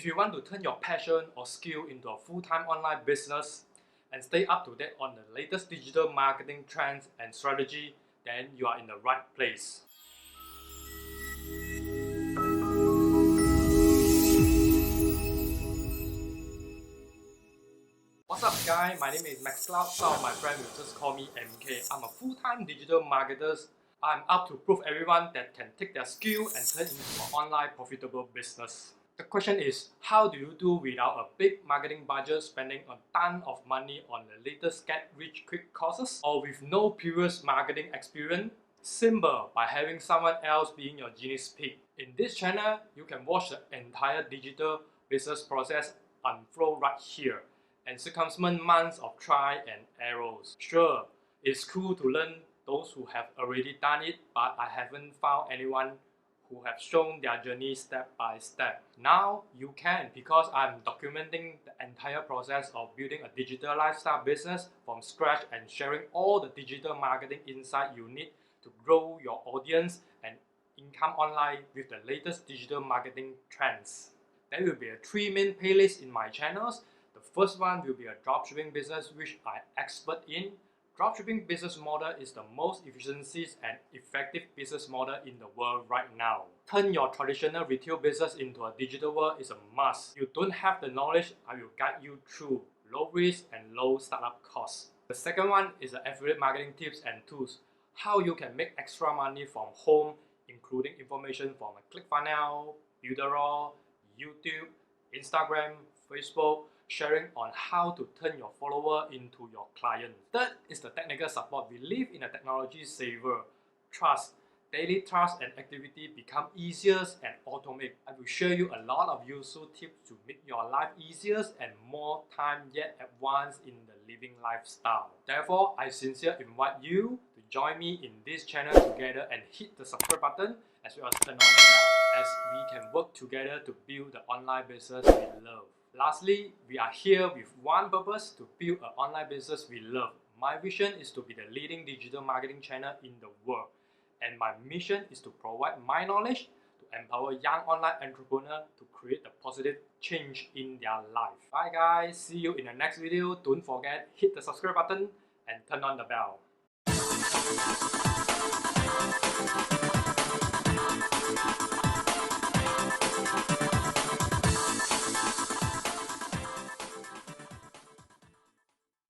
If you want to turn your passion or skill into a full-time online business and stay up to date on the latest digital marketing trends and strategy, then you are in the right place. What's up guys, my name is macklauss, some of my friends will just call me MK. I'm a full-time digital marketer. I'm up to prove everyone that can take their skill and turn into an online profitable business. The question is, how do you do without a big marketing budget, spending a ton of money on the latest get-rich-quick courses, or with no previous marketing experience? Simple, by having someone else being your genius pig. In this channel, you can watch the entire digital business process unfold right here and circumvent months of try and errors. Sure, it's cool to learn those who have already done it, but I haven't found anyone who have shown their journey step by step. Now you can, because I'm documenting the entire process of building a digital lifestyle business from scratch and sharing all the digital marketing insight you need to grow your audience and income online with the latest digital marketing trends. There will be 3 main playlists in my channels. The first one will be a dropshipping business, which I'm expert in. Dropshipping business model is the most efficient and effective business model in the world right now. Turn your traditional retail business into a digital world is a must. You don't have the knowledge, I will guide you through low risk and low startup costs. The second one is the affiliate marketing tips and tools. How you can make extra money from home, including information from a ClickFunnels, Builderall, YouTube, Instagram, Facebook, sharing on how to turn your follower into your client. Third is the technical support. We live in a technology saver. Trust. Daily tasks and activity become easier and automated. I will share you a lot of useful tips to make your life easier and more time yet at once in the living lifestyle. Therefore, I sincerely invite you to join me in this channel together and hit the subscribe button as well as turn on the bell, as we can work together to build the online business we love. Lastly, we are here with one purpose: to build an online business we love. My vision is to be the leading digital marketing channel in the world, and my mission is to provide my knowledge to empower young online entrepreneurs to create a positive change in their life. Bye guys, see you in the next video. Don't forget, hit the subscribe button and turn on the bell.